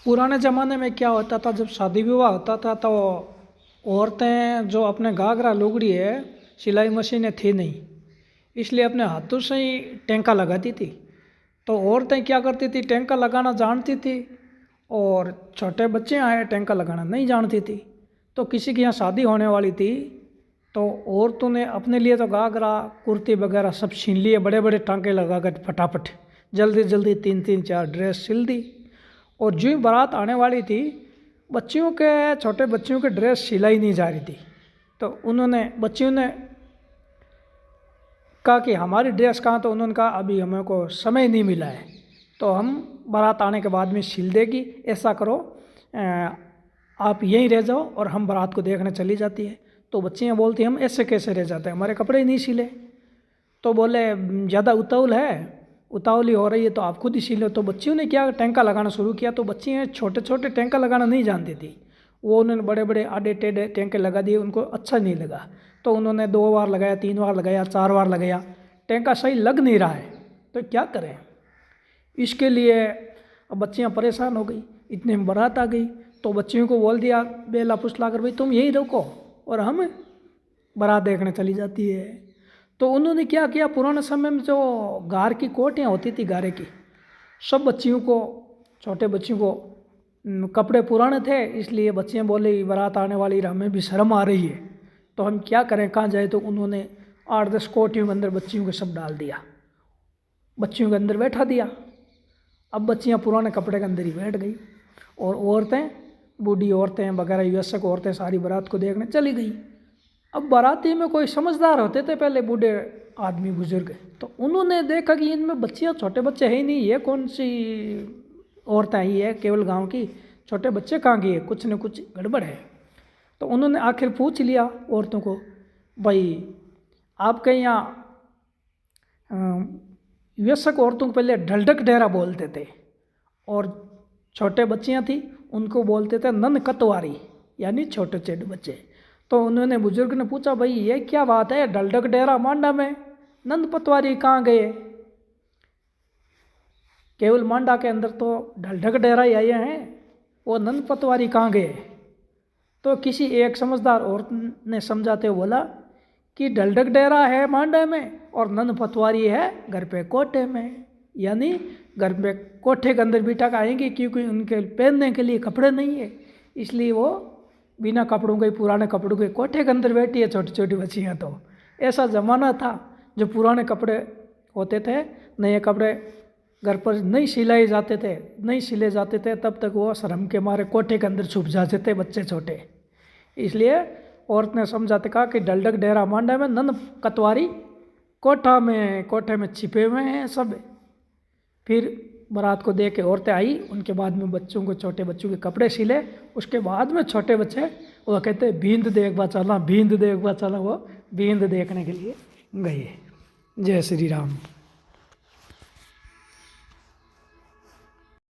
पुराने ज़माने में क्या होता था, जब शादी विवाह होता था तो औरतें जो अपने घाघरा लुगड़ी है, सिलाई मशीनें थी नहीं, इसलिए अपने हाथों से ही टेंका लगाती थी। तो औरतें क्या करती थी, टेंका लगाना जानती थी और छोटे बच्चे आए टेंका लगाना नहीं जानती थी। तो किसी के यहाँ शादी होने वाली थी तो औरतों ने अपने लिए तो घाघरा कुर्ती वगैरह सब छीन लिए, बड़े बड़े टांके लगा कर फटाफट जल्दी जल्दी 3-3-4 ड्रेस सिल दी। और जो ही बारात आने वाली थी, बच्चियों के छोटे बच्चियों के ड्रेस सिलाई नहीं जा रही थी। तो बच्चियों ने कहा कि हमारी ड्रेस कहाँ, तो उन्होंने कहा अभी हमें को समय नहीं मिला है, तो हम बारात आने के बाद में सिल देगी। ऐसा करो, आप यहीं रह जाओ और हम बारात को देखने चली जाती है। तो बच्चियाँ बोलती हम ऐसे कैसे रह जाते हैं, हमारे कपड़े ही नहीं सिले। तो बोले ज़्यादा उतावली हो रही है तो आप खुद ही सिलो। तो बच्चियों ने क्या टेंका लगाना शुरू किया। तो बच्चियाँ छोटे छोटे टेंका लगाना नहीं जानती थी, वो उन्होंने बड़े बड़े आड़े टेढ़े टेंके लगा दिए, उनको अच्छा नहीं लगा। तो उन्होंने 2 बार लगाया, 3 बार लगाया, 4 बार लगाया, टेंका सही लग नहीं रहा है। तो क्या करें, इसके लिए अब बच्चियाँ परेशान हो गई। इतने में बारात आ गई तो बच्चियों को बोल दिया बेला फुसला कर, भाई तुम यहीं रुको और हम बारात देखने चली जाती है। तो उन्होंने क्या किया, पुराने समय में जो गार की कोटियाँ होती थी, गारे की, सब बच्चियों को, छोटे बच्चियों को कपड़े पुराने थे, इसलिए बच्चियाँ बोले बारात आने वाली, हमें भी शर्म आ रही है, तो हम क्या करें, कहाँ जाए। तो उन्होंने 8-10 कोटियों के अंदर बच्चियों को सब डाल दिया, बच्चियों के अंदर बैठा दिया। अब बच्चियाँ पुराने कपड़े के अंदर ही बैठ गई और औरतें, बूढ़ी औरतें वगैरह, वयस्क औरतें सारी बारात को देखने चली गई। अब बाराती में कोई समझदार होते थे पहले, बूढ़े आदमी बुजुर्ग, तो उन्होंने देखा कि इनमें बच्चियाँ, छोटे बच्चे है ही नहीं, ये कौन सी औरतें आई है केवल गांव की, छोटे बच्चे कहाँ गए, कुछ न कुछ गड़बड़ है। तो उन्होंने आखिर पूछ लिया औरतों को, भाई आपके यहाँ वयस्क औरतों को पहले ढलढक डेरा बोलते थे और छोटे बच्चियाँ थी उनको बोलते थे नन कतवारी, यानी छोटे छोटे बच्चे। तो उन्होंने, बुजुर्ग ने पूछा, भाई ये क्या बात है, ढलढक डेरा मांडा में, नंद पतवारी कहाँ गए, केवल मांडा के अंदर तो ढलढक डेरा ही आए हैं, वो नंद पतवारी कहाँ गए। तो किसी एक समझदार औरत ने समझाते हुए बोला कि ढलढक डेरा है मांडा में और नंद पतवारी है घर पे कोठे में, यानी घर पे कोठे के अंदर बिठा कर आएंगे, क्योंकि उनके पहनने के लिए कपड़े नहीं है, इसलिए वो बिना कपड़ों के, पुराने कपड़ों के कोठे के अंदर बैठी है छोटी छोटी बच्चियाँ। तो ऐसा ज़माना था, जो पुराने कपड़े होते थे, नए कपड़े घर पर नहीं सिले जाते थे, तब तक वो शर्म के मारे कोठे के अंदर छुप जाते थे बच्चे छोटे। इसलिए औरत ने समझाते कहा कि ढलढक डेरा मांडा में, नंद कतवारी कोठे में छिपे हुए हैं सब। फिर बारात को देख के औरतें आई, उनके बाद में बच्चों को, छोटे बच्चों के कपड़े सिले। उसके बाद में छोटे बच्चे, वो कहते बींद देखवा चला, वो बींद देखने के लिए गए। जय श्री राम।